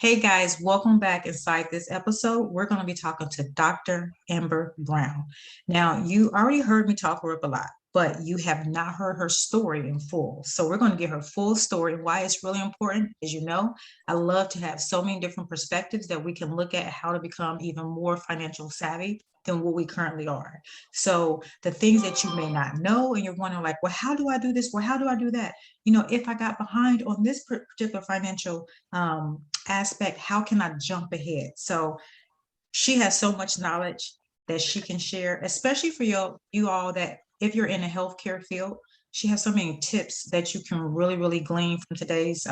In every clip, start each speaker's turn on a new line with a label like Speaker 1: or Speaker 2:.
Speaker 1: Hey guys, welcome back. Inside this episode, we're going to be talking to Dr. Amber Brown. Now, you already heard me talk her up a lot, but you have not heard her story in full. So we're going to get her full story. Why it's really important. As you know, I love to have so many different perspectives that we can look at how to become even more financial savvy than what we currently are. So the things that you may not know, and you're wondering like, well, how do I do this? Well, how do I do that? If I got behind on this particular financial aspect, how can I jump ahead? So she has so much knowledge that she can share, especially for you all that if you're in the healthcare field. She has so many tips that you can really glean from today's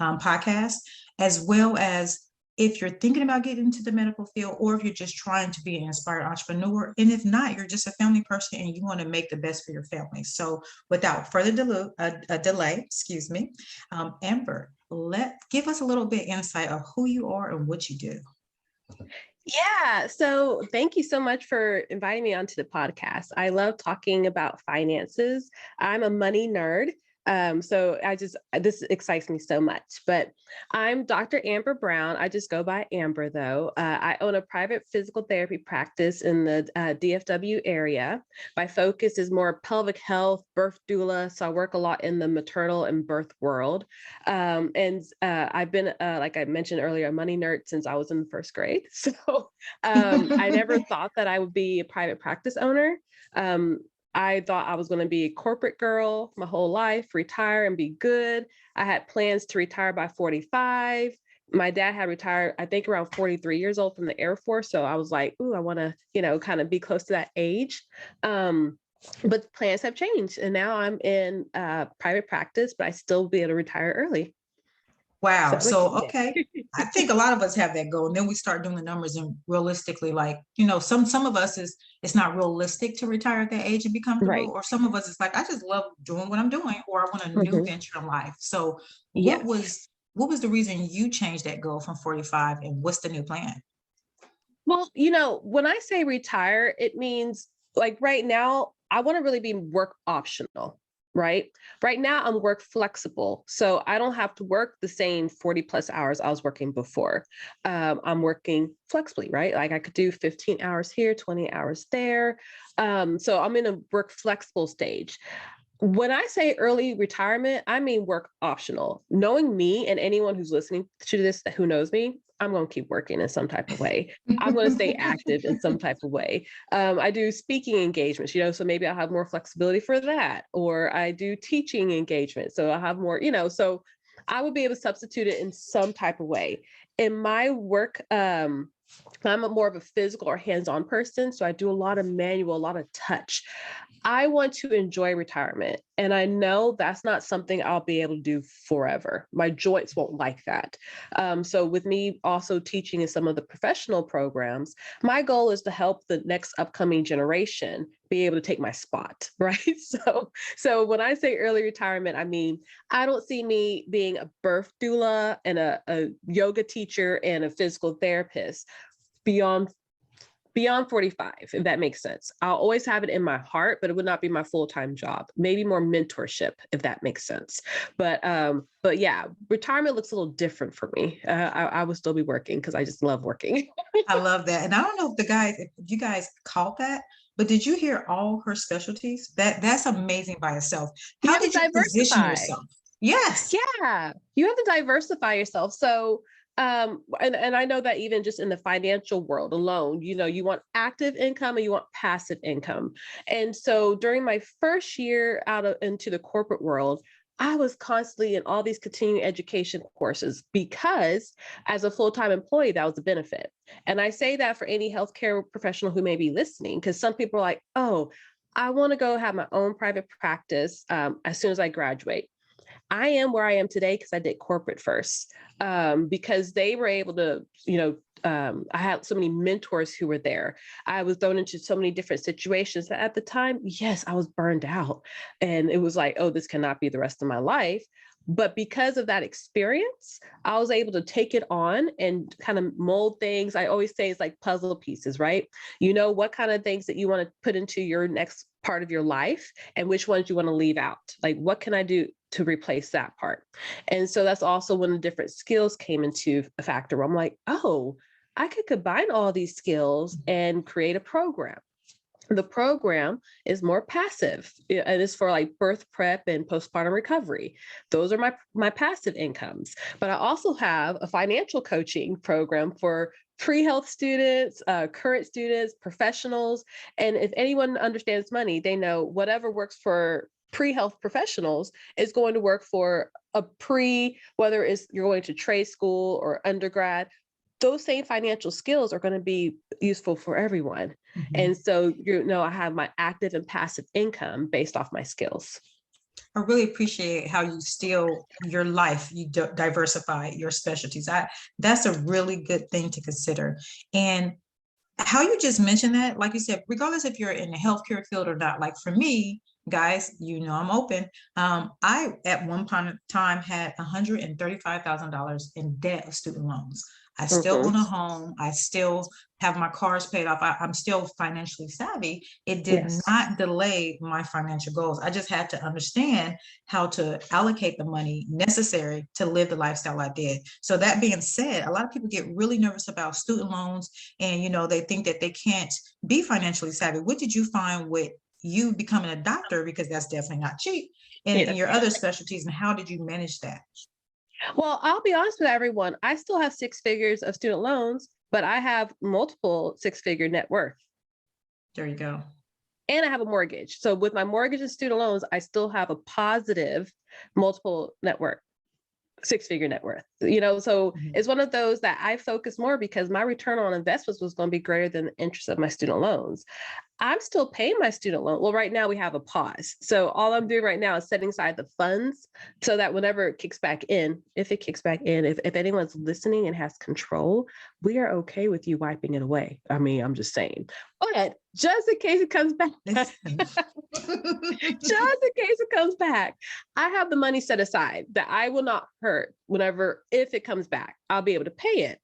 Speaker 1: podcast, as well as if you're thinking about getting into the medical field, or if you're just trying to be an inspired entrepreneur, and if not, you're just a family person and you want to make the best for your family. So without further delay, excuse me, Amber, give us a little bit insight of who you are and what you do.
Speaker 2: Yeah. So thank you so much for inviting me onto the podcast. I love talking about finances. I'm a money nerd. This excites me so much, but I'm Dr. Amber Brown. I just go by Amber though. I own a private physical therapy practice in the DFW area. My focus is more pelvic health, birth doula. So I work a lot in the maternal and birth world. I've been, like I mentioned earlier, a money nerd since I was in first grade. So I never thought that I would be a private practice owner. I thought I was going to be a corporate girl my whole life, retire and be good. I had plans to retire by 45. My dad had retired, I think, around 43 years old from the Air Force. So I was like, ooh, I want to, kind of be close to that age. But plans have changed. And now I'm in private practice, but I still be able to retire early.
Speaker 1: Wow. So, okay. I think a lot of us have that goal. And then we start doing the numbers and realistically, like, some of us it's not realistic to retire at that age and be comfortable.
Speaker 2: Right.
Speaker 1: Or some of us, it's like, I just love doing what I'm doing, or I want a new venture in life. So
Speaker 2: Yes.
Speaker 1: what was the reason you changed that goal from 45, and what's the new plan?
Speaker 2: Well, when I say retire, it means like right now, I want to really be work optional, right? Right now, I'm work flexible. So I don't have to work the same 40 plus hours I was working before. I'm working flexibly, right? Like I could do 15 hours here, 20 hours there. So I'm in a work flexible stage. When I say early retirement, I mean work optional. Knowing me and anyone who's listening to this who knows me, I'm going to keep working in some type of way. I'm going to stay active in some type of way. I do speaking engagements, so maybe I'll have more flexibility for that. Or I do teaching engagements. So I'll have more, so I would be able to substitute it in some type of way. In my work, I'm more of a physical or hands-on person. So I do a lot of manual, a lot of touch. I want to enjoy retirement. And I know that's not something I'll be able to do forever. My joints won't like that. So with me also teaching in some of the professional programs, my goal is to help the next upcoming generation be able to take my spot, right? So when I say early retirement, I mean, I don't see me being a birth doula and a yoga teacher and a physical therapist beyond 45, if that makes sense. I'll always have it in my heart, but it would not be my full-time job. Maybe more mentorship, if that makes sense. But yeah, retirement looks a little different for me. I would still be working because I just love working.
Speaker 1: I love that. And I don't know if you guys caught that, but did you hear all her specialties? That's amazing by itself. How did you position yourself? Yes.
Speaker 2: Yeah, you have to diversify yourself. So and I know that even just in the financial world alone, you want active income and you want passive income. And so during my first year into the corporate world, I was constantly in all these continuing education courses because as a full-time employee, that was a benefit. And I say that for any healthcare professional who may be listening, because some people are like, oh, I want to go have my own private practice as soon as I graduate. I am where I am today because I did corporate first, because they were able to, I had so many mentors who were there. I was thrown into so many different situations that at the time, yes, I was burned out. And it was like, oh, this cannot be the rest of my life. But because of that experience, I was able to take it on and kind of mold things. I always say it's like puzzle pieces, right? You know what kind of things that you want to put into your next part of your life and which ones you want to leave out. Like, what can I do to replace that part? And so that's also when the different skills came into a factor where I'm like, oh, I could combine all these skills and create a program. The program is more passive. It is for like birth prep and postpartum recovery. Those are my passive incomes. But I also have a financial coaching program for pre-health students, current students, professionals. And if anyone understands money, they know whatever works for pre-health professionals is going to work for whether it's you're going to trade school or undergrad. Those same financial skills are going to be useful for everyone.
Speaker 1: Mm-hmm.
Speaker 2: And so, I have my active and passive income based off my skills.
Speaker 1: I really appreciate how you still your life, you diversify your specialties. That's a really good thing to consider. And how you just mentioned that, like you said, regardless if you're in the healthcare field or not, like for me, guys, I'm open. I at one point in time had $135,000 in debt of student loans. I still own a home. I still have my cars paid off. I'm still financially savvy. It did not delay my financial goals. I just had to understand how to allocate the money necessary to live the lifestyle I did. So that being said, a lot of people get really nervous about student loans and, they think that they can't be financially savvy. What did you find with you becoming a doctor? Because that's definitely not cheap. And your other specialties, and how did you manage that?
Speaker 2: Well, I'll be honest with everyone. I still have 6 figures of student loans, but I have multiple 6-figure net worth.
Speaker 1: There you go.
Speaker 2: And I have a mortgage. So with my mortgage and student loans, I still have a positive multiple net worth, 6-figure net worth. So it's one of those that I focus more because my return on investments was going to be greater than the interest of my student loans. I'm still paying my student loan. Well, right now we have a pause. So all I'm doing right now is setting aside the funds so that whenever it kicks back in, if anyone's listening and has control, we are okay with you wiping it away. I mean, I'm just saying. But just in case it comes back, I have the money set aside that I will not hurt if it comes back, I'll be able to pay it.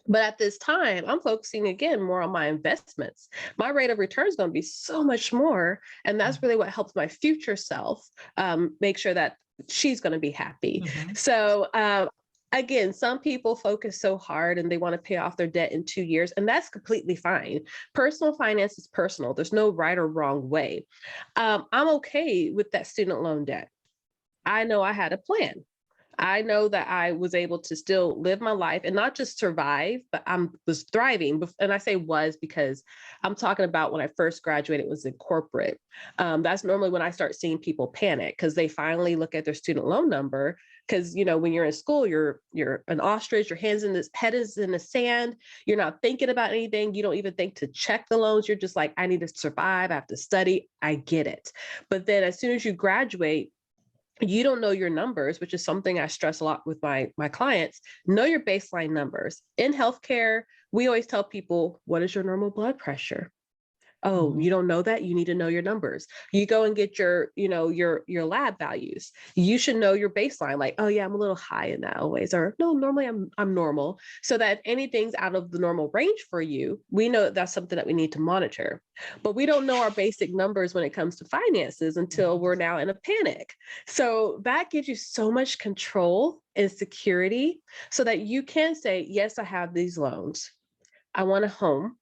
Speaker 2: But at this time, I'm focusing again more on my investments. My rate of return is going to be so much more. And that's really what helps my future self make sure that she's going to be happy. So again, some people focus so hard and they want to pay off their debt in 2 years, and that's completely fine. Personal finance is personal. There's no right or wrong way. I'm okay with that student loan debt. I know I had a plan. I know that I was able to still live my life and not just survive, but I was thriving. And I say was because I'm talking about when I first graduated, it was in corporate. That's normally when I start seeing people panic because they finally look at their student loan number. Because, when you're in school, you're an ostrich, your head is in the sand. You're not thinking about anything. You don't even think to check the loans. You're just like, I need to survive. I have to study. I get it. But then as soon as you graduate, you don't know your numbers, which is something I stress a lot with my clients. Know your baseline numbers. In healthcare, we always tell people, what is your normal blood pressure? Oh, you don't know that? You need to know your numbers. You go and get your lab values. You should know your baseline. Like, oh yeah, I'm a little high in that always. Or no, normally I'm normal. So that if anything's out of the normal range for you, we know that's something that we need to monitor. But we don't know our basic numbers when it comes to finances until we're now in a panic. So that gives you so much control and security so that you can say, yes, I have these loans. I want a home.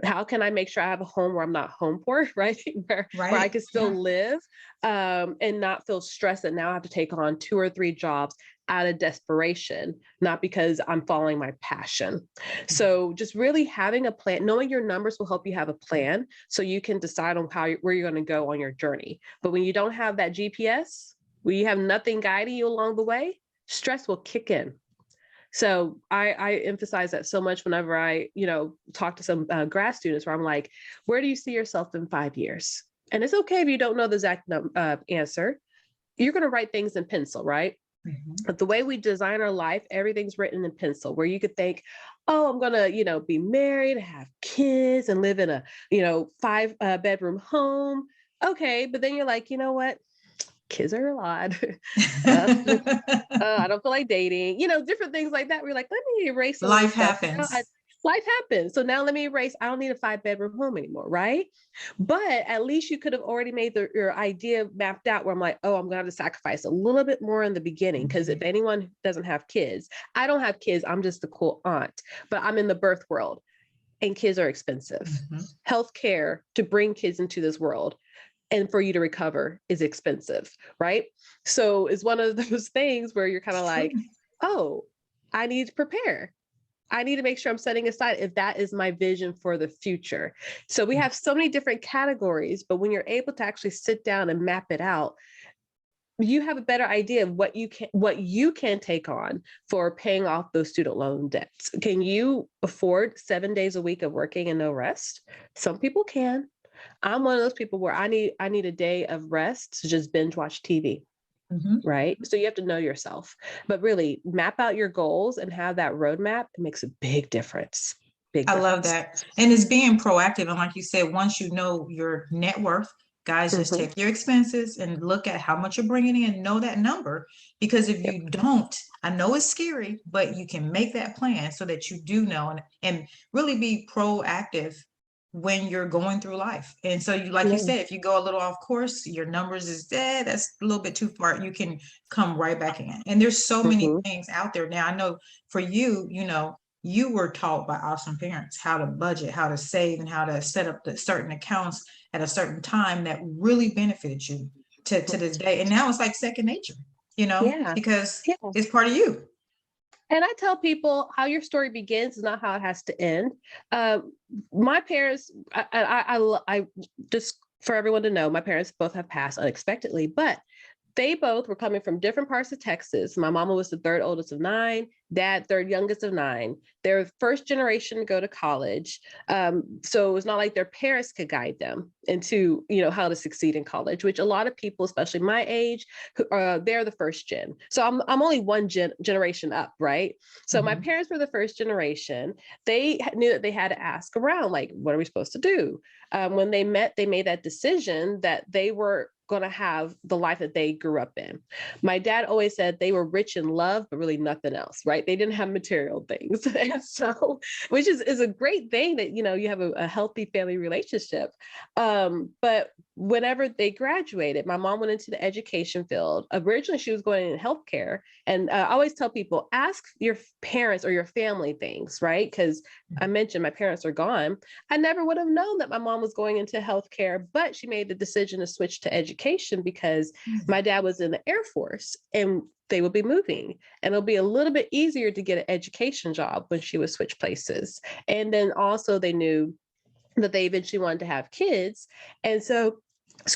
Speaker 2: How can I make sure I have a home where I'm not home poor, right? Where I can still live and not feel stressed that now I have to take on 2 or 3 jobs out of desperation, not because I'm following my passion. So just really having a plan, knowing your numbers will help you have a plan so you can decide on where you're going to go on your journey. But when you don't have that GPS, when you have nothing guiding you along the way, stress will kick in. So I emphasize that so much whenever I, talk to some grad students where I'm like, where do you see yourself in 5 years? And it's okay if you don't know the exact answer. You're going to write things in pencil, right? But the way we design our life, everything's written in pencil, where you could think, oh, I'm going to, be married, have kids, and live in a, five bedroom home. Okay. But then you're like, you know what? Kids are a lot. uh, I don't feel like dating, different things like that. We're like, let me erase some of
Speaker 1: Life
Speaker 2: this stuff. Now
Speaker 1: happens.
Speaker 2: life happens. So now let me erase. I don't need a 5 bedroom home anymore. Right. But at least you could have already made your idea mapped out where I'm like, oh, I'm going to have to sacrifice a little bit more in the beginning. Because if anyone doesn't have kids, I don't have kids. I'm just the cool aunt, but I'm in the birth world and kids are expensive. Healthcare to bring kids into this world and for you to recover is expensive, right? So it's one of those things where you're kind of like, oh, I need to prepare. I need to make sure I'm setting aside if that is my vision for the future. So we have so many different categories, but when you're able to actually sit down and map it out, you have a better idea of what you can take on for paying off those student loan debts. Can you afford 7 days a week of working and no rest? Some people can. I'm one of those people where I need a day of rest to just binge watch TV. Right. So you have to know yourself, but really map out your goals and have that roadmap. It makes a big difference.
Speaker 1: I love that. And it's being proactive. And like you said, once you know your net worth, guys, just take your expenses and look at how much you're bringing in, know that number. Because if you don't, I know it's scary, but you can make that plan so that you do know and really be proactive when you're going through life. And so you, like you said, if you go a little off course, your numbers is that's a little bit too far. You can come right back in. And there's so many things out there now. I know for you, you were taught by awesome parents how to budget, how to save, and how to set up the certain accounts at a certain time that really benefited you to this day. And now it's like second nature, because it's part of you.
Speaker 2: And I tell people how your story begins is not how it has to end. My parents, I just for everyone to know, my parents both have passed unexpectedly, but they both were coming from different parts of Texas. My mama was the third oldest of 9, dad, third youngest of 9. They're first generation to go to college. So it's not like their parents could guide them into, how to succeed in college, which a lot of people, especially my age, they're the first gen. So I'm only one generation up, right? So my parents were the first generation. They knew that they had to ask around, like, what are we supposed to do? When they met, they made that decision that they were going to have the life that they grew up in. My dad always said they were rich in love, but really nothing else, right? They didn't have material things. And so, which is a great thing that, you have a healthy family relationship. But whenever they graduated, my mom went into the education field. Originally, she was going in healthcare. And I always tell people, ask your parents or your family things, right? Because I mentioned my parents are gone. I never would have known that my mom was going into healthcare, but she made the decision to switch to education because my dad was in the Air Force and they would be moving, and it'll be a little bit easier to get an education job when she would switch places. And then also they knew that they eventually wanted to have kids. And so,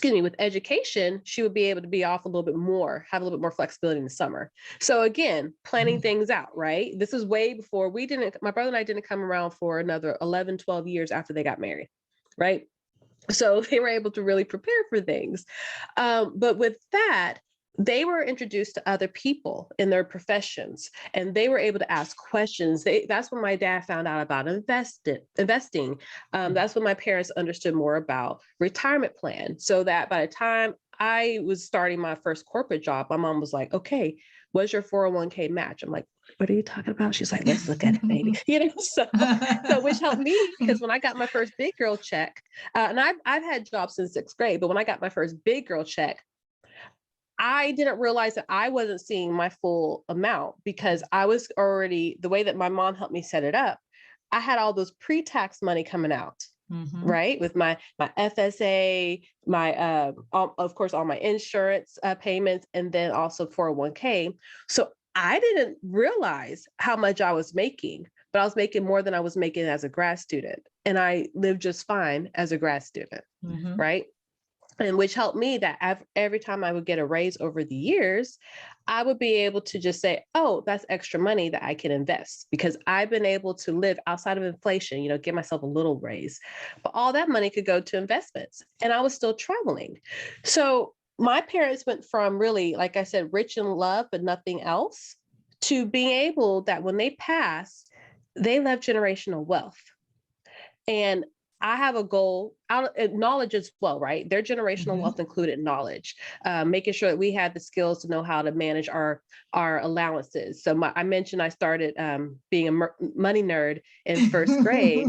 Speaker 2: with education, she would be able to be off a little bit more, have a little bit more flexibility in the summer. So again, planning things out, right? This is way before my brother and I didn't come around for another 11, 12 years after they got married, right? So they were able to really prepare for things. But with that, they were introduced to other people in their professions, and they were able to ask questions. That's when my dad found out about investing. That's when my parents understood more about retirement plan. So that by the time I was starting my first corporate job, my mom was like, okay, what's your 401k match? I'm like, what are you talking about? She's like, let's look at it, baby. So which helped me because when I got my first big girl check, and I've had jobs since 6th grade, but when I got my first big girl check, I didn't realize that I wasn't seeing my full amount because I was already, the way that my mom helped me set it up, I had all those pre-tax money coming out, right? With my FSA, of course, all my insurance payments, and then also 401k. So I didn't realize how much I was making, but I was making more than I was making as a grad student. And I lived just fine as a grad student, right? And which helped me that every time I would get a raise over the years, I would be able to just say, oh, that's extra money that I can invest because I've been able to live outside of inflation, give myself a little raise. But all that money could go to investments and I was still traveling. So my parents went from really, like I said, rich in love, but nothing else, to being able that when they pass, they left generational wealth. And I have a goal out knowledge as well, right? Their generational
Speaker 1: Mhm.
Speaker 2: wealth included knowledge, making sure that we had the skills to know how to manage our allowances. So I mentioned I started being a money nerd in first grade.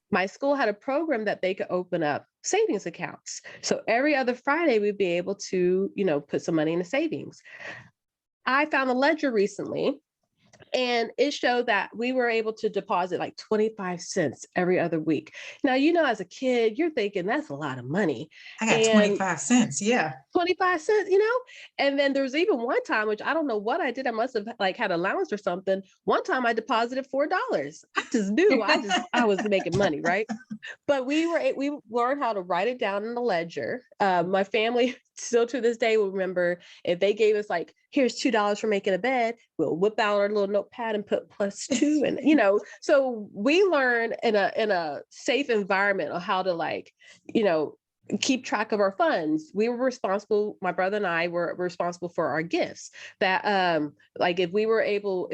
Speaker 2: My school had a program that they could open up savings accounts. So every other Friday, we'd be able to, put some money in the savings. I found a ledger recently, and it showed that we were able to deposit like 25 cents every other week. Now, as a kid, you're thinking that's a lot of money.
Speaker 1: I got
Speaker 2: And
Speaker 1: 25 cents. Yeah.
Speaker 2: 25 cents, and then there's even one time, which I don't know what I did. I must have like had allowance or something. One time I deposited $4. I just knew I was making money, right? But we learned how to write it down in the ledger. My family still to this day will remember if they gave us like, here's $2 for making a bed, we'll whip out our little notepad and put +2, and so we learn in a safe environment on how to like, keep track of our funds. We were responsible, my brother and I were responsible for our gifts. That like if we were to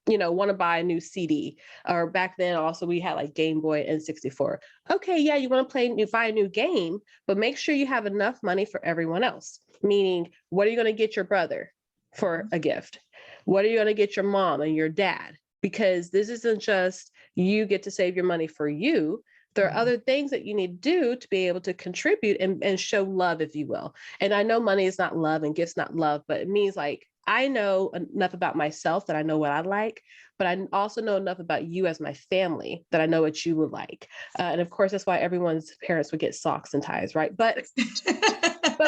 Speaker 2: want to buy a new CD, or back then also we had like Game Boy and 64. Okay, yeah, you want to buy a new game, but make sure you have enough money for everyone else. Meaning, what are you going to get your brother for a gift? What are you going to get your mom and your dad? Because this isn't just you get to save your money for you. There are other things that you need to do to be able to contribute and show love, if you will. And I know money is not love and gifts not love, but it means like I know enough about myself that I know what I like, but I also know enough about you as my family that I know what you would like. And of course, that's why everyone's parents would get socks and ties, right? But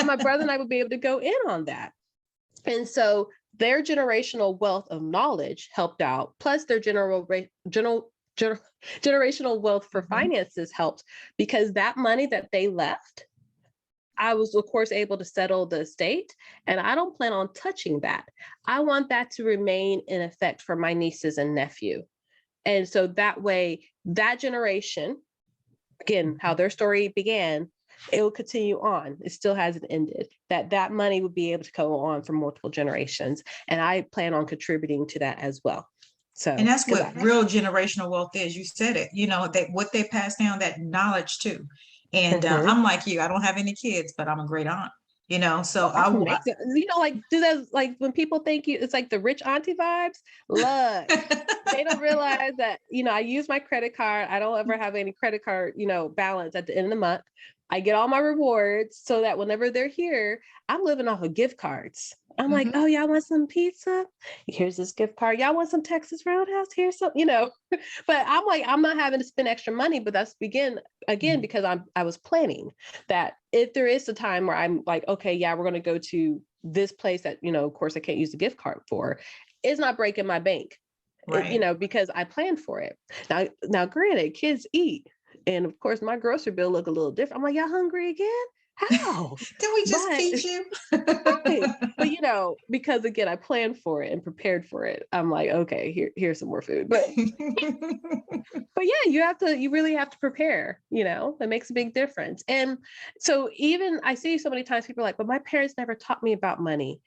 Speaker 2: my brother and I would be able to go in on that. And so their generational wealth of knowledge helped out, plus their generational wealth for finances helped, because that money that they left, I was, of course, able to settle the estate, and I don't plan on touching that. I want that to remain in effect for my nieces and nephew. And so that way, that generation, again, how their story began, it will continue on. It still hasn't ended. That money would be able to go on for multiple generations. And I plan on contributing to that as well. So,
Speaker 1: And that's what real generational wealth is. You said it, that what they pass down, that knowledge too. And I'm like you, I don't have any kids, but I'm a great aunt, so
Speaker 2: like do that, like when people think it's like the rich auntie vibes. Look, they don't realize that, I use my credit card. I don't ever have any credit card, balance at the end of the month. I get all my rewards so that whenever they're here, I'm living off of gift cards. I'm like, oh, y'all want some pizza? Here's this gift card. Y'all want some Texas Roadhouse? Here's some, but I'm like, I'm not having to spend extra money, but that's again, because I was planning that if there is a time where I'm like, okay, yeah, we're going to go to this place that, of course I can't use the gift card for, it's not breaking my bank, right. Because I planned for it. Now, granted, kids eat. And of course, my grocery bill look a little different. I'm like, y'all hungry again? How?
Speaker 1: Did we just feed you?
Speaker 2: Right. But because again, I planned for it and prepared for it. I'm like, okay, here's some more food. But yeah, you really have to prepare, it makes a big difference. And so even I see so many times people are like, but my parents never taught me about money.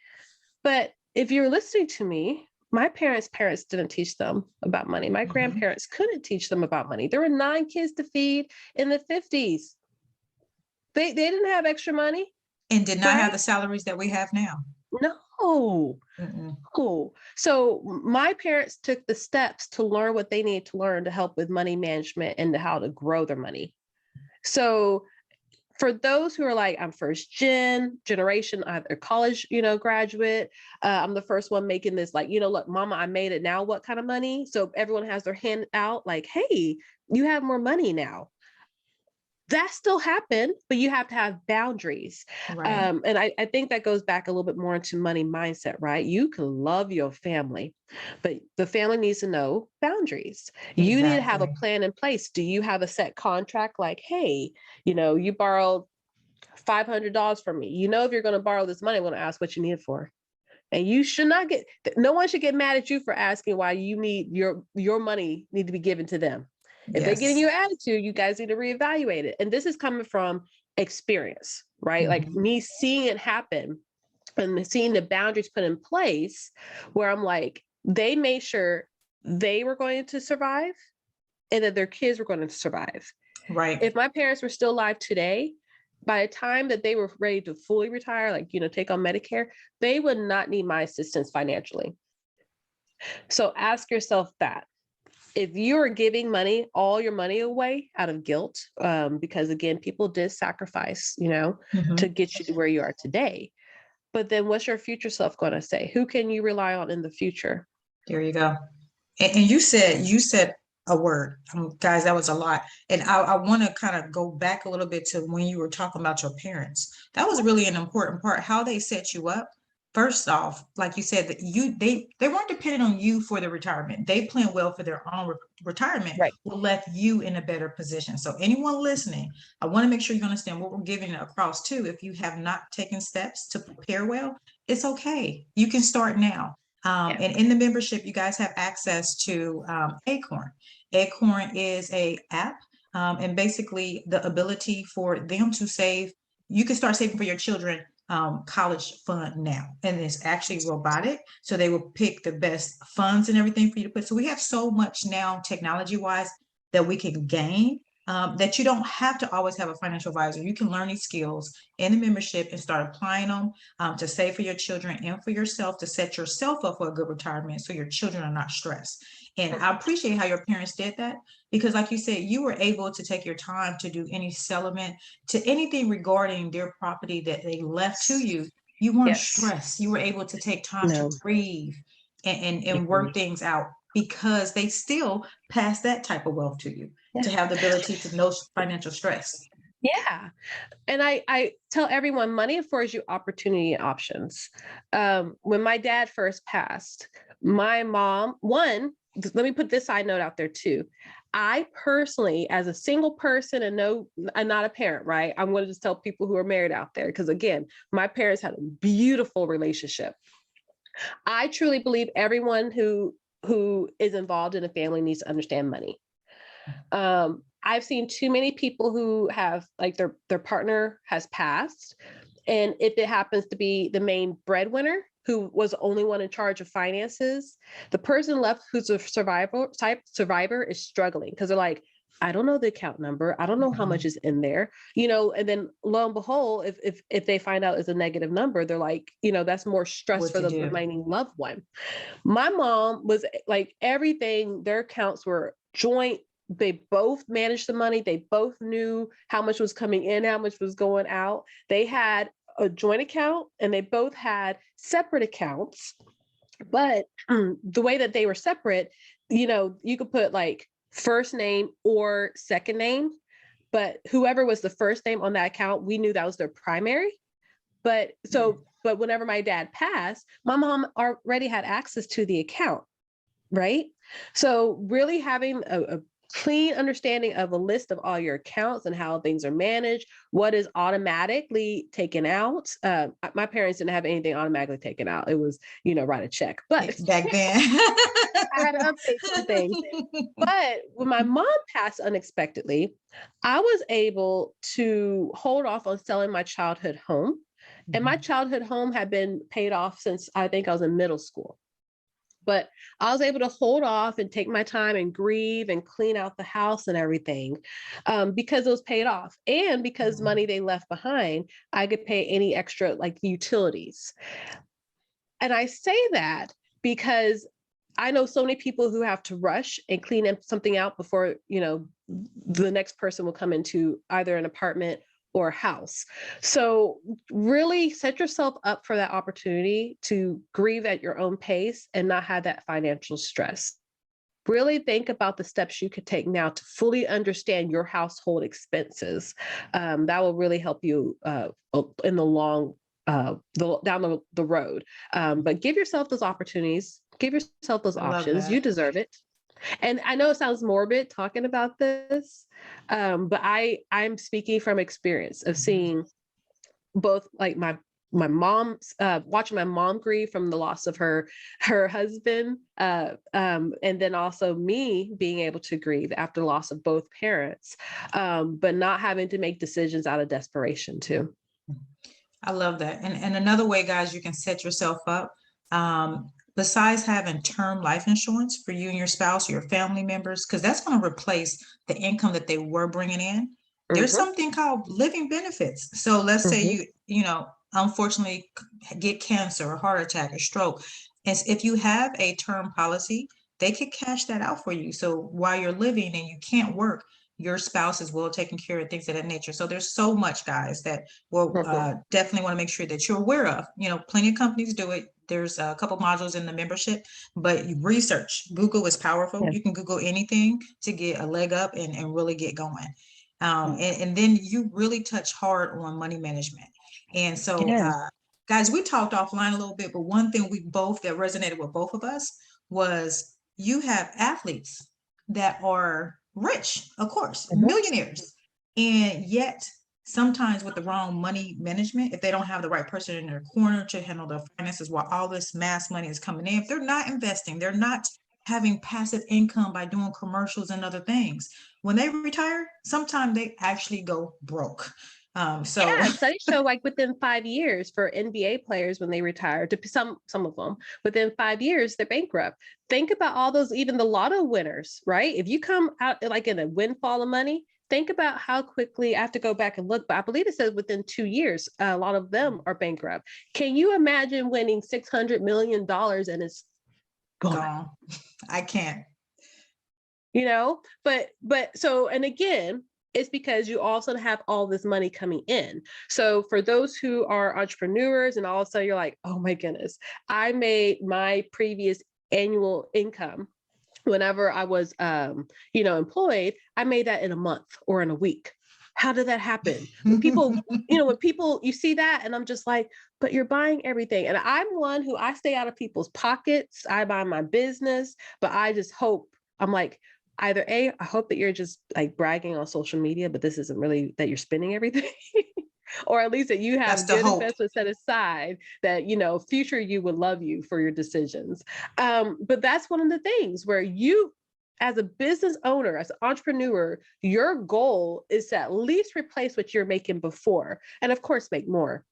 Speaker 2: But if you're listening to me, my parents' didn't teach them about money. My grandparents couldn't teach them about money. There were 9 kids to feed in the 50s. They didn't have extra money.
Speaker 1: And did not have the salaries that we have now.
Speaker 2: No. Oh, so my parents took the steps to learn what they needed to learn to help with money management and how to grow their money. So for those who are like, I'm first generation, either college, graduate, I'm the first one making this, like, look, mama, I made it. Now what kind of money? So everyone has their hand out like, hey, you have more money now. That still happened, but you have to have boundaries. Right. And I think that goes back a little bit more into money mindset, right? You can love your family, but the family needs to know boundaries. Exactly. You need to have a plan in place. Do you have a set contract? Like, hey, you borrowed $500 from me. If you're going to borrow this money, I'm going to ask what you need it for. And you should not no one should get mad at you for asking why you need your money need to be given to them. If they're getting your attitude, you guys need to reevaluate it. And this is coming from experience, right? Like me seeing it happen and seeing the boundaries put in place where I'm like, they made sure they were going to survive and that their kids were going to survive.
Speaker 1: Right.
Speaker 2: If my parents were still alive today, by the time that they were ready to fully retire, like, take on Medicare, they would not need my assistance financially. So ask yourself that. If you're giving money, all your money away out of guilt, because again, people did sacrifice, to get you to where you are today. But then what's your future self going to say? Who can you rely on in the future?
Speaker 1: There you go. And you said a word, guys, that was a lot. And I want to kind of go back a little bit to when you were talking about your parents. That was really an important part, how they set you up. First off, like you said, that they weren't dependent on you for the retirement. They planned well for their own retirement,
Speaker 2: Right.
Speaker 1: will left you in a better position. So anyone listening, I want to make sure you understand what we're giving across too. If you have not taken steps to prepare well, it's okay. You can start now. And in the membership, you guys have access to Acorn. Acorn is a app, and basically the ability for them to save. You can start saving for your children college fund now, and it's actually robotic. So they will pick the best funds and everything for you to put. So we have so much now technology wise that we can gain. That you don't have to always have a financial advisor. You can learn these skills in the membership and start applying them to save for your children and for yourself, to set yourself up for a good retirement so your children are not stressed. And I appreciate how your parents did that, because like you said, you were able to take your time to do any settlement to anything regarding their property that they left to you. You weren't stressed. You were able to take time to breathe and work things out, because they still pass that type of wealth to you, to have the ability to know financial stress.
Speaker 2: Yeah. And I tell everyone, money affords you opportunity and options. When my dad first passed, my mom, let me put this side note out there too. I personally, as a single person and not a parent, right? I'm going to just tell people who are married out there, because again, my parents had a beautiful relationship. I truly believe everyone who is involved in a family needs to understand money. I've seen too many people who have, like, their partner has passed, and if it happens to be the main breadwinner who was the only one in charge of finances, the person left who's a survivor is struggling, because they're like, I don't know the account number, I don't know how much is in there, and then lo and behold, if they find out it's a negative number, they're like, that's more stress for the remaining loved one. My mom was like, everything, their accounts were joint. They both managed the money. They both knew how much was coming in, how much was going out. They had a joint account and they both had separate accounts. But the way that they were separate, you could put like first name or second name, but whoever was the first name on that account, we knew that was their primary. But whenever my dad passed, my mom already had access to the account, right? So really having a clean understanding of a list of all your accounts and how things are managed, what is automatically taken out. My parents didn't have anything automatically taken out. It was, write a check. But
Speaker 1: back then,
Speaker 2: I had to update some things. But when my mom passed unexpectedly, I was able to hold off on selling my childhood home. And my childhood home had been paid off since I think I was in middle school. But I was able to hold off and take my time and grieve and clean out the house and everything, because it was paid off. And because money they left behind, I could pay any extra, like, utilities. And I say that because I know so many people who have to rush and clean something out before, the next person will come into either an apartment or house. So really set yourself up for that opportunity to grieve at your own pace and not have that financial stress. Really think about the steps you could take now to fully understand your household expenses. That will really help you in the long, down the road. But give yourself those opportunities, give yourself those options. You deserve it. And I know it sounds morbid talking about this, but I'm speaking from experience of seeing both, like, my mom's watching my mom grieve from the loss of her husband, and then also me being able to grieve after the loss of both parents, but not having to make decisions out of desperation too.
Speaker 1: I love that. And another way, guys, you can set yourself up, besides having term life insurance for you and your spouse, or your family members, because that's going to replace the income that they were bringing in. There's
Speaker 2: Mm-hmm,
Speaker 1: something called living benefits. So let's say
Speaker 2: mm-hmm,
Speaker 1: unfortunately get cancer, or heart attack, or stroke. And if you have a term policy, they could cash that out for you. So while you're living and you can't work, your spouse is well taken care of, things of that nature. So there's so much, guys, that we'll
Speaker 2: mm-hmm.
Speaker 1: definitely want to make sure that you're aware of. Plenty of companies do it. There's a couple modules in the membership, but you research. Google is powerful.
Speaker 2: Yeah.
Speaker 1: You can Google anything to get a leg up and really get going.
Speaker 2: Mm.
Speaker 1: And then you really touch hard on money management. And so,
Speaker 2: Yeah.
Speaker 1: guys, we talked offline a little bit, but one thing that resonated with both of us was you have athletes that are rich, of course,
Speaker 2: Mhm.
Speaker 1: millionaires, and yet sometimes with the wrong money management, if they don't have the right person in their corner to handle their finances while all this mass money is coming in, if they're not investing, they're not having passive income by doing commercials and other things, when they retire, sometimes they actually go broke. So
Speaker 2: Yeah, studies show like within 5 years for NBA players when they retire, to some of them, within 5 years they're bankrupt. Think about all those, even the lotto winners, right? If you come out like in a windfall of money, think about how quickly. I have to go back and look, but I believe it says within 2 years, a lot of them are bankrupt. Can you imagine winning $600 million and it's gone?
Speaker 1: gone. I can't.
Speaker 2: But so, and again, it's because you also have all this money coming in. So for those who are entrepreneurs and all of a sudden you're like, oh my goodness, I made my previous annual income whenever I was employed, I made that in a month or in a week. How did that happen? When people you see that, and I'm just like, but you're buying everything. And I'm one who, I stay out of people's pockets. I buy my business, but I just hope, I'm like, either A, I hope that you're just like bragging on social media, but this isn't really that you're spending everything. Or at least that you
Speaker 1: That's
Speaker 2: have
Speaker 1: the
Speaker 2: good
Speaker 1: hope.
Speaker 2: investments set aside, that future you would love you for your decisions. But that's one of the things where you, as a business owner, as an entrepreneur, your goal is to at least replace what you're making before, and of course make more.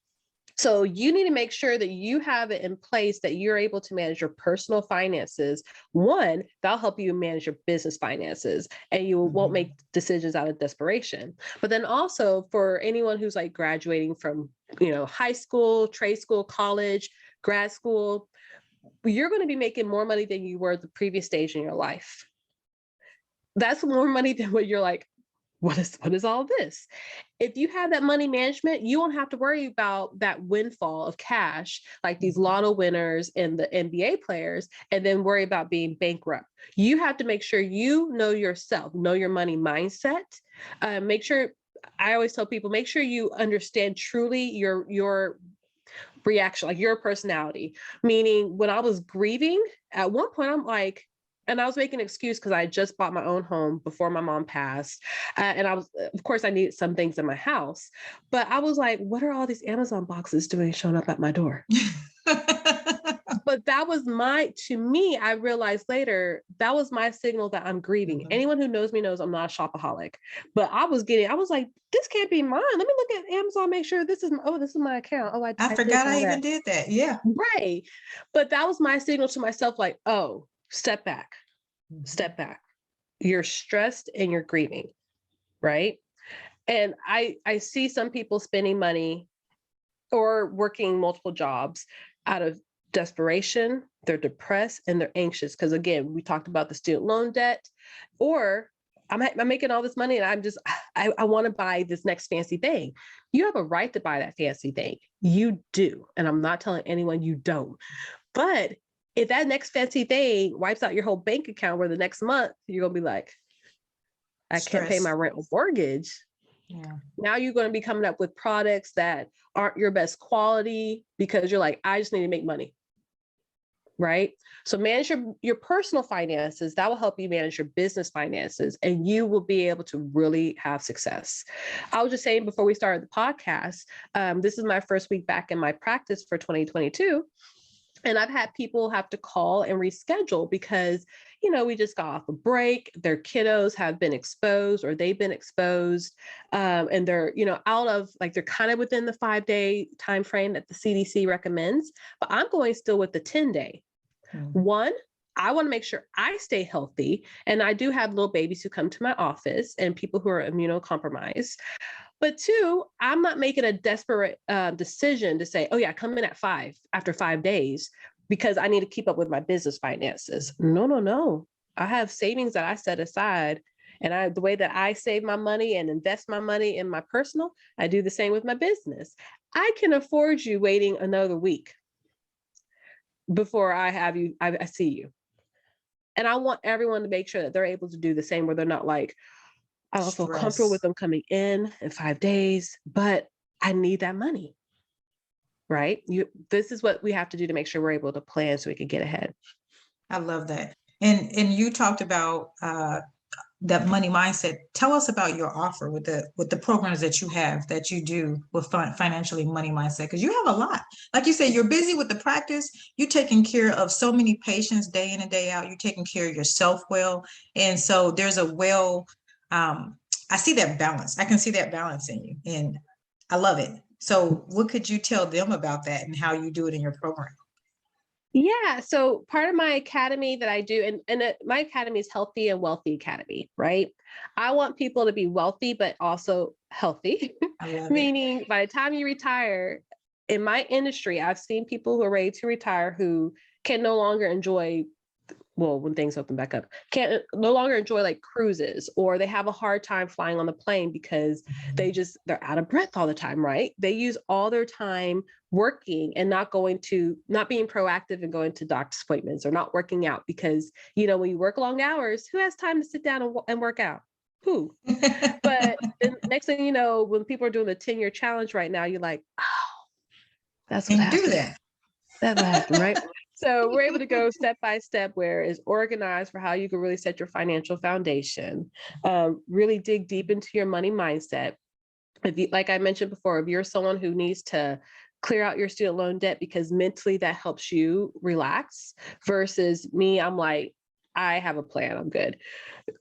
Speaker 2: So you need to make sure that you have it in place, that you're able to manage your personal finances. One, that'll help you manage your business finances, and you won't
Speaker 1: Mhm.
Speaker 2: make decisions out of desperation. But then also for anyone who's like graduating from, high school, trade school, college, grad school, you're going to be making more money than you were at the previous stage in your life. That's more money than what you're like, what is all this? If you have that money management, you won't have to worry about that windfall of cash like these lotto winners and the NBA players, and then worry about being bankrupt. You have to make sure you know yourself, know your money mindset. Make sure, I always tell people, make sure you understand truly your reaction, like your personality. Meaning, when I was grieving, at one point, I'm like, and I was making an excuse because I just bought my own home before my mom passed. And I was, of course, I needed some things in my house. But I was like, what are all these Amazon boxes doing showing up at my door? But that was to me, I realized later, that was my signal that I'm grieving.
Speaker 1: Mhm.
Speaker 2: Anyone who knows me knows I'm not a shopaholic. But I was like, this can't be mine. Let me look at Amazon, make sure this is my account. Oh, I
Speaker 1: I
Speaker 2: did
Speaker 1: forgot
Speaker 2: all
Speaker 1: I
Speaker 2: that.
Speaker 1: even did that. Yeah.
Speaker 2: Right. But that was my signal to myself, like, oh, step back,
Speaker 1: Mhm.
Speaker 2: step back. You're stressed and you're grieving. Right. And I see some people spending money or working multiple jobs out of desperation. They're depressed and they're anxious. Because again, we talked about the student loan debt, or I'm making all this money and I want to buy this next fancy thing. You have a right to buy that fancy thing. You do. And I'm not telling anyone you don't. But if that next fancy thing wipes out your whole bank account, where the next month you're going to be like, I can't pay my
Speaker 1: Stress.
Speaker 2: rent or mortgage.
Speaker 1: Yeah.
Speaker 2: Now you're going to be coming up with products that aren't your best quality because you're like, I just need to make money. Right. So manage your personal finances. That will help you manage your business finances, and you will be able to really have success. I was just saying before we started the podcast, this is my first week back in my practice for 2022. And I've had people have to call and reschedule because, we just got off a break, their kiddos have been exposed or they've been exposed. And they're, out of like, they're kind of within the 5-day time frame that the CDC recommends, but I'm going still with the 10-day. One, I want to make sure I stay healthy. And I do have little babies who come to my office and people who are immunocompromised. But two, I'm not making a desperate decision to say, oh yeah, come in at 5 after 5 days because I need to keep up with my business finances. No, no, no. I have savings that I set aside, and the way that I save my money and invest my money in my personal, I do the same with my business. I can afford you waiting another week before I see you. And I want everyone to make sure that they're able to do the same, where they're not like, I don't feel comfortable with them coming in 5 days, but I need that money, right? This is what we have to do to make sure we're able to plan so we can get ahead.
Speaker 1: I love that. And you talked about that money mindset. Tell us about your offer with the programs that you do with financially money mindset, because you have a lot. Like you said, you're busy with the practice. You're taking care of so many patients day in and day out. You're taking care of yourself well, and so there's I see that balance. I can see that balance in you, and I love it. So what could you tell them about that and how you do it in your program?
Speaker 2: Yeah. So part of my academy that I do, my academy is Healthy and Wealthy Academy, right? I want people to be wealthy, but also healthy, meaning by the time you retire, in my industry, I've seen people who are ready to retire who can no longer enjoy, well, when things open back up, can't no longer enjoy like cruises, or they have a hard time flying on the plane because they're out of breath all the time, right? They use all their time working and not being proactive and going to doctor's appointments or not working out, because, when you work long hours, who has time to sit down and work out? Who? But then next thing you know, when people are doing the 10-year challenge right now, you're like, oh, that's what happened.
Speaker 1: Do that.
Speaker 2: That's what happened, right? So we're able to go step by step where it's organized for how you can really set your financial foundation, really dig deep into your money mindset. If you, like I mentioned before, if you're someone who needs to clear out your student loan debt because mentally that helps you relax, versus me, I'm like, I have a plan, I'm good.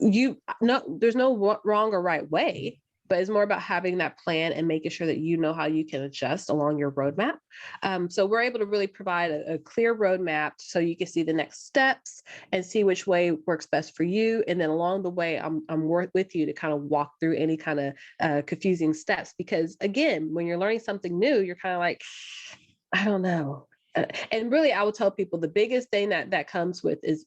Speaker 2: There's no wrong or right way, but it's more about having that plan and making sure that you know how you can adjust along your roadmap. So we're able to really provide a clear roadmap so you can see the next steps and see which way works best for you. And then along the way, I'm with you to kind of walk through any kind of confusing steps, because again, when you're learning something new, you're kind of like, I don't know. And really, I would tell people the biggest thing that comes with is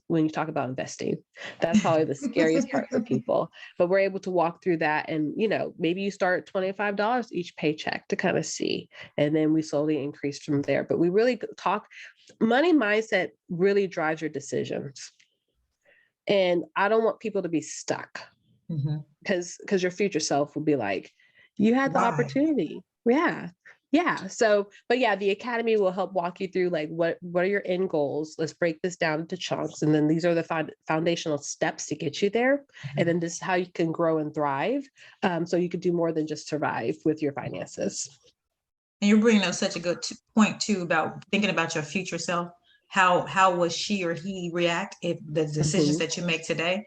Speaker 2: when you talk about investing. That's probably the scariest part for people. But we're able to walk through that, and maybe you start at $25 each paycheck to kind of see, and then we slowly increase from there. But we really talk money mindset really drives your decisions, and I don't want people to be stuck, because your future self will be like, you had the opportunity. Yeah. So, but yeah, the academy will help walk you through like, what are your end goals? Let's break this down into chunks. And then these are the foundational steps to get you there. And then this is how you can grow and thrive. So you could do more than just survive with your finances.
Speaker 1: And you're bringing up such a good point too, about thinking about your future self. How will she or he react if the decisions that you make today?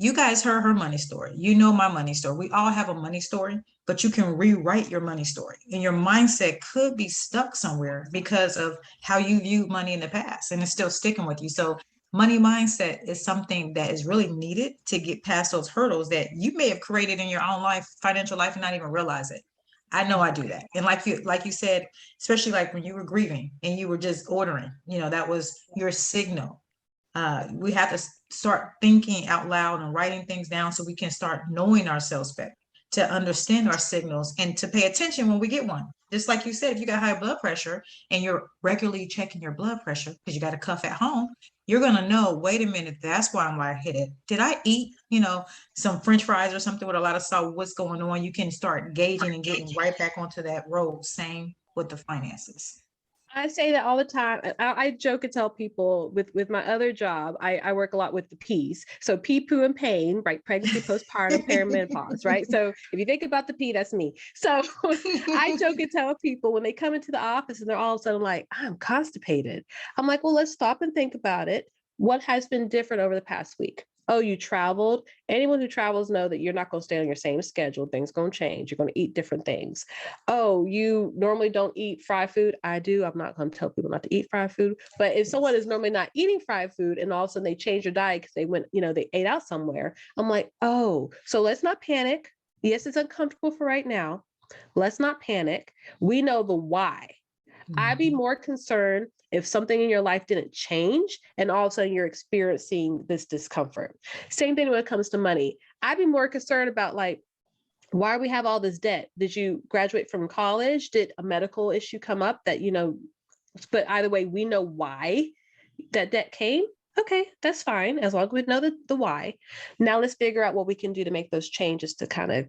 Speaker 1: You guys heard her money story. You know my money story. We all have a money story, but you can rewrite your money story. And your mindset could be stuck somewhere because of how you viewed money in the past, and it's still sticking with you. So money mindset is something that is really needed to get past those hurdles that you may have created in your own life, financial life, and not even realize it. I know I do that. And like you said, especially like when you were grieving and you were just ordering, that was your signal. We have to start thinking out loud and writing things down so we can start knowing ourselves better, to understand our signals and to pay attention when we get one. Just like you said, if you got high blood pressure and you're regularly checking your blood pressure because you got a cuff at home, you're going to know, wait a minute, that's why I'm lightheaded. Did I eat, some French fries or something with a lot of salt? What's going on? You can start gauging and getting right back onto that road. Same with the finances.
Speaker 2: I say that all the time. I joke and tell people with my other job, I work a lot with the P's. So pee, poo, and pain, right? Pregnancy, postpartum, perimenopause, right? So if you think about the P, that's me. So I joke and tell people when they come into the office and they're all of a sudden like, I'm constipated. I'm like, well, let's stop and think about it. What has been different over the past week? Oh, you traveled. Anyone who travels know that you're not going to stay on your same schedule. Things going to change. You're going to eat different things. Oh, you normally don't eat fried food. I do. I'm not going to tell people not to eat fried food. But if someone is normally not eating fried food and all of a sudden they change their diet because they went, they ate out somewhere, I'm like, oh, so let's not panic. Yes, it's uncomfortable for right now. Let's not panic. We know the why. I'd be more concerned if something in your life didn't change and all of a sudden you're experiencing this discomfort. Same thing when it comes to money. I'd be more concerned about like, why do we have all this debt? Did you graduate from college? Did a medical issue come up that, but either way, we know why that debt came. Okay, that's fine. As long as we know the why. Now let's figure out what we can do to make those changes to kind of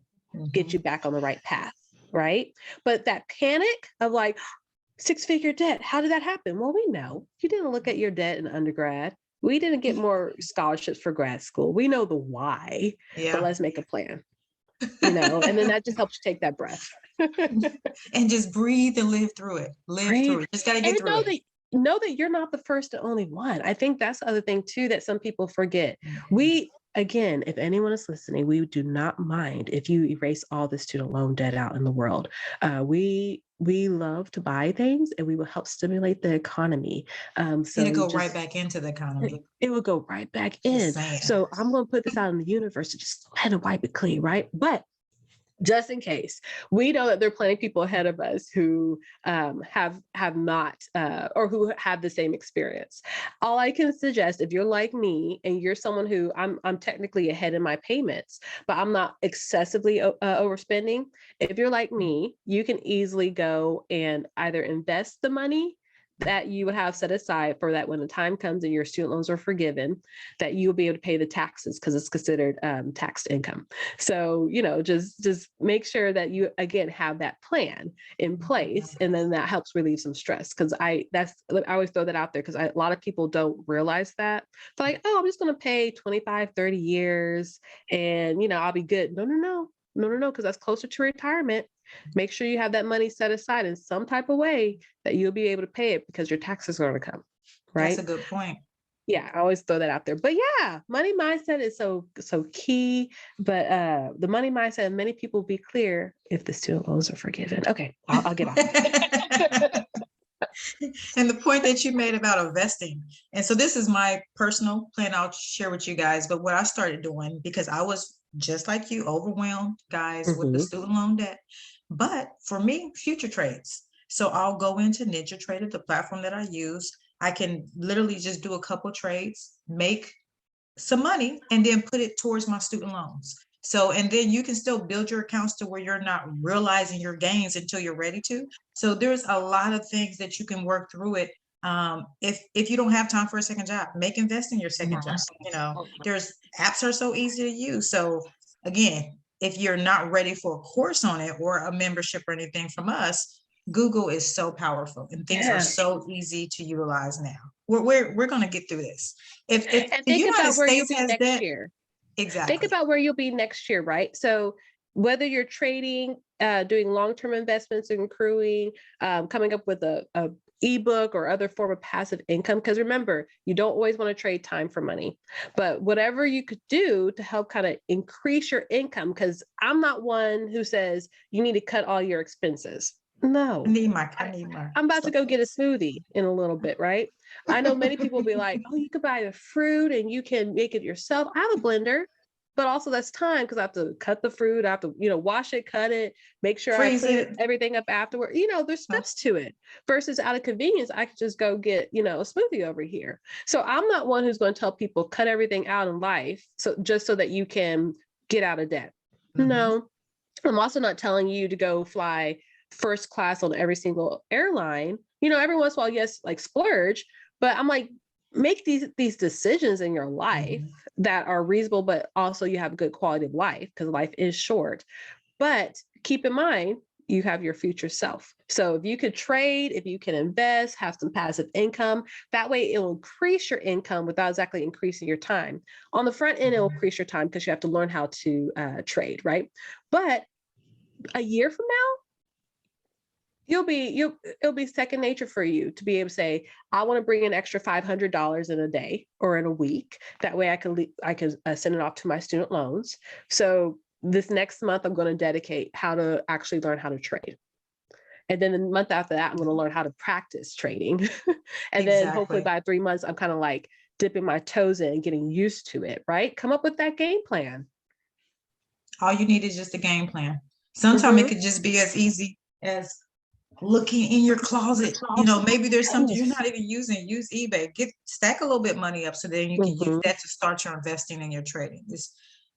Speaker 2: get you back on the right path. Right. But that panic of like, 6-figure debt. How did that happen? Well, we know you didn't look at your debt in undergrad. We didn't get more scholarships for grad school. We know the why, but let's make a plan, and then that just helps you take that breath.
Speaker 1: And just breathe and live through it. Through it. Just got to get through it.
Speaker 2: Know that you're not the first and only one. I think that's the other thing too, that some people forget. Again, if anyone is listening, we do not mind if you erase all the student loan debt out in the world. We love to buy things and we will help stimulate the economy. So
Speaker 1: it'll go right back into the economy.
Speaker 2: It will go right back in. So I'm going to put this out in the universe to just let it wipe it clean, right? But just in case, we know that there are plenty of people ahead of us who have not or who have the same experience. All I can suggest, if you're like me and you're someone who I'm technically ahead in my payments, but I'm not excessively overspending. If you're like me, you can easily go and either invest the money that you would have set aside for that when the time comes and your student loans are forgiven, that you'll be able to pay the taxes because it's considered taxed income. So, just make sure that you, again, have that plan in place. And then that helps relieve some stress. Because I always throw that out there because a lot of people don't realize that. They're like, oh, I'm just going to pay 25, 30 years and, I'll be good. No, because that's closer to retirement. Make sure you have that money set aside in some type of way that you'll be able to pay it because your taxes are going to come. Right.
Speaker 1: That's a good point.
Speaker 2: Yeah, I always throw that out there. But yeah, money mindset is so key. But the money mindset, many people will be clear if the student loans are forgiven. Okay, I'll get off.
Speaker 1: And the point that you made about investing. And so this is my personal plan I'll share with you guys. But what I started doing, because I was just like you, overwhelmed, guys, with the student loan debt. But for me, future trades. So I'll go into Ninja Trader, the platform that I use. I can literally just do a couple trades, make some money, and then put it towards my student loans. So, and then you can still build your accounts to where you're not realizing your gains until you're ready to. So there's a lot of things that you can work through it. If you don't have time for a second job, make investing your second job. There's apps are so easy to use. So again, if you're not ready for a course on it or a membership or anything from us, Google is so powerful and things are so easy to utilize now. We're going to get through this. If the United States has that, exactly.
Speaker 2: Think about where you'll be next year, right? So whether you're trading, doing long-term investments and accruing, coming up with a ebook or other form of passive income, because remember, you don't always want to trade time for money, but whatever you could do to help kind of increase your income, because I'm not one who says you need to cut all your expenses. No, I'm about to go get a smoothie in a little bit, right? I know many people will be like, oh, you could buy the fruit and you can make it yourself. I have a blender, but also that's time because I have to cut the fruit. I have to, wash it, cut it, make sure I clean everything up afterward. There's steps to it versus out of convenience. I could just go get, a smoothie over here. So I'm not one who's going to tell people cut everything out in life. So just so that you can get out of debt. No, I'm also not telling you to go fly first class on every single airline. Every once in a while, yes, like splurge, but I'm like, make these decisions in your life that are reasonable, but also you have a good quality of life because life is short. But keep in mind, you have your future self. So if you could trade, if you can invest, have some passive income, that way it will increase your income without exactly increasing your time. On the front end, it will increase your time because you have to learn how to trade, right? But a year from now, it'll be second nature for you to be able to say, I want to bring an extra $500 in a day or in a week. That way I can send it off to my student loans. So this next month, I'm going to dedicate how to actually learn how to trade. And then the month after that, I'm going to learn how to practice trading. And then hopefully by 3 months, I'm kind of like dipping my toes in and getting used to it, right? Come up with that game plan.
Speaker 1: All you need is just a game plan. Sometimes it could just be as easy as looking in your closet. Maybe there's something you're not even using. Use eBay. Stack a little bit money up so then you can use that to start your investing and your trading.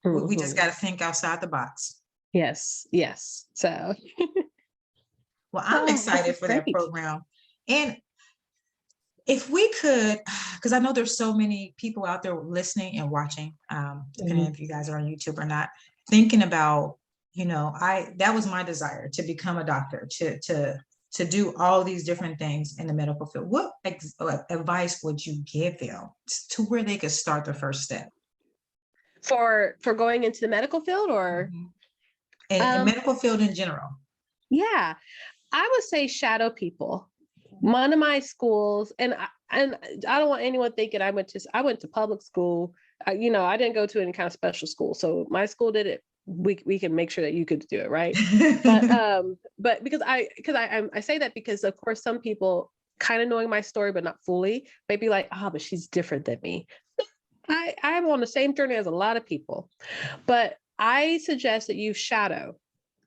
Speaker 1: We just got to think outside the box.
Speaker 2: Yes. So
Speaker 1: well, I'm excited for that program. And if we could, because I know there's so many people out there listening and watching, depending if you guys are on YouTube or not, thinking about, that was my desire, to become a doctor, to do all these different things in the medical field. What advice would you give them to where they could start the first step?
Speaker 2: For going into the medical field, or
Speaker 1: and medical field in general?
Speaker 2: Yeah, I would say shadow people. One of my schools, and I don't want anyone thinking I went to public school. I didn't go to any kind of special school. So my school did it. We can make sure that you could do it, right? But because I say that because of course some people kind of knowing my story but not fully may be like, but she's different than me. I'm on the same journey as a lot of people, but I suggest that you shadow.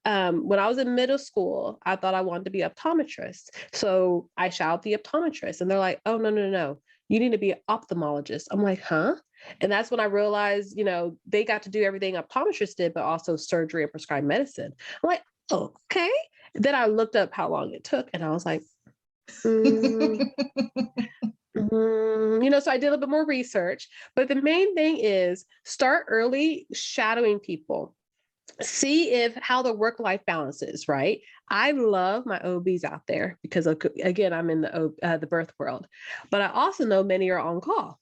Speaker 2: When I was in middle school, I thought I wanted to be an optometrist. So I shadowed the optometrist and they're like, oh, no. You need to be an ophthalmologist. I'm like, huh? And that's when I realized, they got to do everything optometrists did, but also surgery and prescribed medicine. I'm like, oh, okay. Then I looked up how long it took and I was like, so I did a little bit more research, but the main thing is start early shadowing people. See how the work-life balance is, right? I love my OBs out there because again, I'm in the birth world, but I also know many are on call.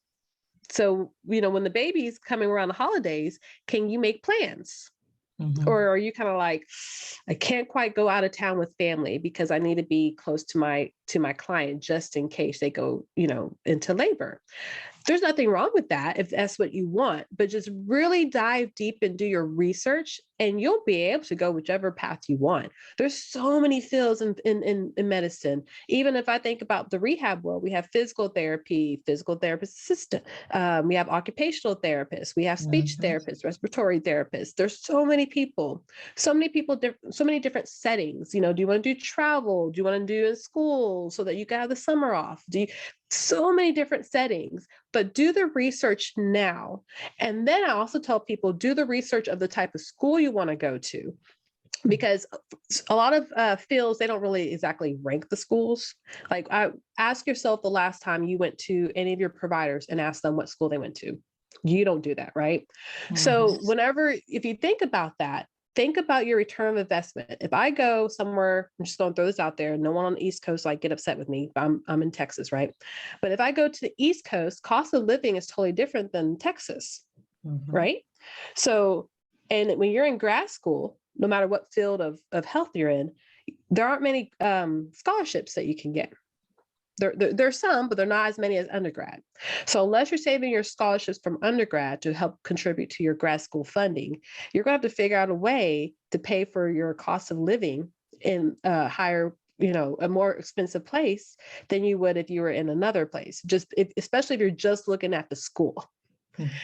Speaker 2: So, when the baby's coming around the holidays, can you make plans? Or are you kind of like, I can't quite go out of town with family because I need to be close to my client just in case they go, into labor? There's nothing wrong with that if that's what you want, but just really dive deep and do your research and you'll be able to go whichever path you want. There's so many fields in medicine. Even if I think about the rehab world, we have physical therapy, physical therapist assistant. We have occupational therapists. We have speech therapists, respiratory therapists. There's so many people, so many different settings. Do you want to do travel? Do you want to do in school so that you can have the summer off? So many different settings, but do the research now. And then I also tell people, do the research of the type of school you want to go to, because a lot of fields, they don't really exactly rank the schools. Like ask yourself the last time you went to any of your providers and ask them what school they went to. You don't do that, right? So if you think about that, think about your return of investment. If I go somewhere, I'm just going to throw this out there. No one on the East Coast get upset with me. I'm in Texas, right? But if I go to the East Coast, cost of living is totally different than Texas, right? So, and when you're in grad school, no matter what field of health you're in, there aren't many scholarships that you can get. There's some, but they're not as many as undergrad. So unless you're saving your scholarships from undergrad to help contribute to your grad school funding, you're going to have to figure out a way to pay for your cost of living in a higher, a more expensive place than you would if you were in another place, especially if you're just looking at the school.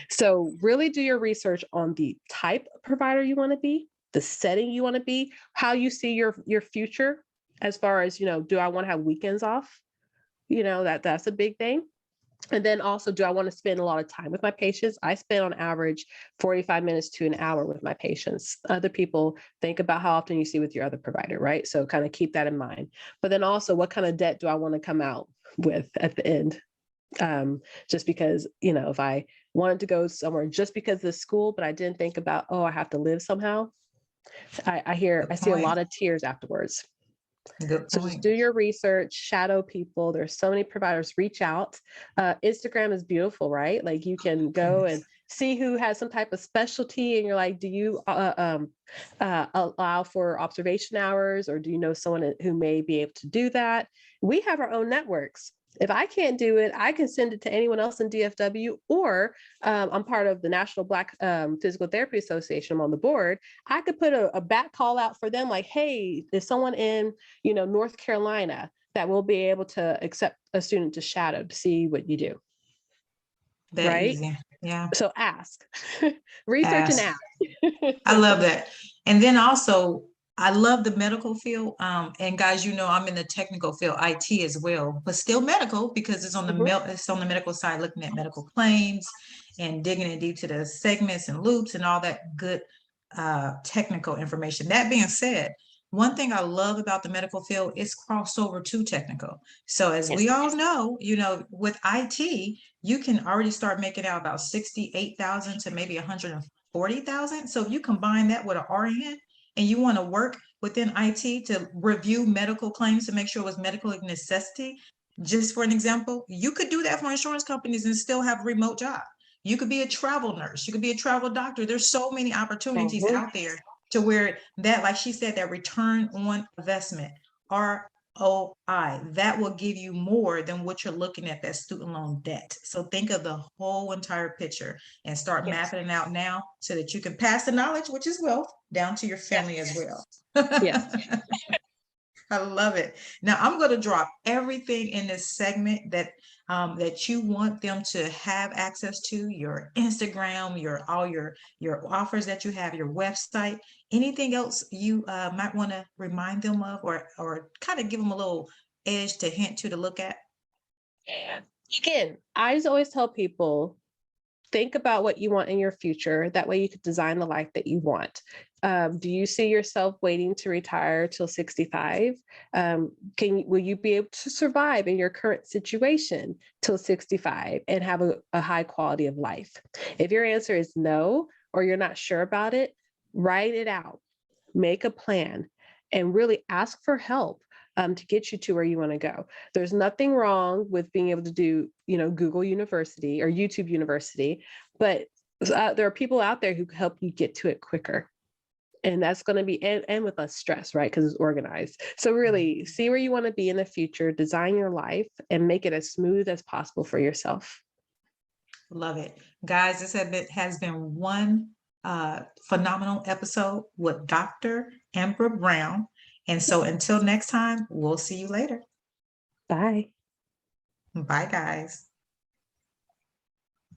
Speaker 2: So really do your research on the type of provider you want to be, the setting you want to be, how you see your future as far as, do I want to have weekends off? That's a big thing. And then also, do I want to spend a lot of time with my patients? I spend on average 45 minutes to an hour with my patients. Other people, think about how often you see with your other provider, right? So kind of keep that in mind. But then also, what kind of debt do I want to come out with at the end? Just because, if I wanted to go somewhere just because of the school, but I didn't think about, I have to live somehow, I
Speaker 1: Good
Speaker 2: see a
Speaker 1: point.
Speaker 2: lot of tears afterwards.
Speaker 1: Good
Speaker 2: So just
Speaker 1: point.
Speaker 2: do your research, shadow people. There's so many providers, reach out. Instagram is beautiful, right? Like you can go and
Speaker 1: Yes.
Speaker 2: see who has some type of specialty and you're like, do you allow for observation hours or do you know someone who may be able to do that? We have our own networks. If I can't do it, I can send it to anyone else in DFW, or I'm part of the National Black Physical Therapy Association. I'm on the board. I could put a back call out for them, like, hey, there's someone in, North Carolina that will be able to accept a student to shadow to see what you do.
Speaker 1: That
Speaker 2: Right.
Speaker 1: easy. Yeah.
Speaker 2: So ask, research and
Speaker 1: Ask.
Speaker 2: ask.
Speaker 1: I love that. And then also, I love the medical field. And guys, I'm in the technical field, IT as well, but still medical because it's on
Speaker 2: Mhm.
Speaker 1: it's on the medical side, looking at medical claims and digging in deep to the segments and loops and all that good technical information. That being said, one thing I love about the medical field is crossover to technical. So as
Speaker 2: Yes.
Speaker 1: we all know, with IT, you can already start making out about 68,000 to maybe 140,000. So if you combine that with an RN and you want to work within IT to review medical claims to make sure it was medical necessity, just for an example, you could do that for insurance companies and still have a remote job. You could be a travel nurse. You could be a travel doctor. There's so many opportunities
Speaker 2: Mhm.
Speaker 1: out there to where that, like she said, that return on investment, ROI, that will give you more than what you're looking at, that student loan debt. So think of the whole entire picture and start
Speaker 2: Yes.
Speaker 1: mapping it out now so that you can pass the knowledge, which is wealth, down to your family as well.
Speaker 2: Yes.
Speaker 1: I love it. Now I'm going to drop everything in this segment that you want them to have access to: your Instagram, your offers that you have, your website, anything else you might want to remind them of, or kind of give them a little edge to hint to look at.
Speaker 2: Again, I just always tell people, think about what you want in your future. That way you could design the life that you want. Do you see yourself waiting to retire till 65? Will you be able to survive in your current situation till 65 and have a high quality of life? If your answer is no, or you're not sure about it, write it out, make a plan, and really ask for help to get you to where you want to go. There's nothing wrong with being able to do, Google University or YouTube University, but there are people out there who can help you get to it quicker. And that's going to be, and with less stress, right? Because it's organized. So really see where you want to be in the future, design your life, and make it as smooth as possible for yourself.
Speaker 1: Love it. Guys, this has been one phenomenal episode with Dr. Amber Brown. And so until next time, we'll see you later.
Speaker 2: Bye.
Speaker 1: Bye, guys.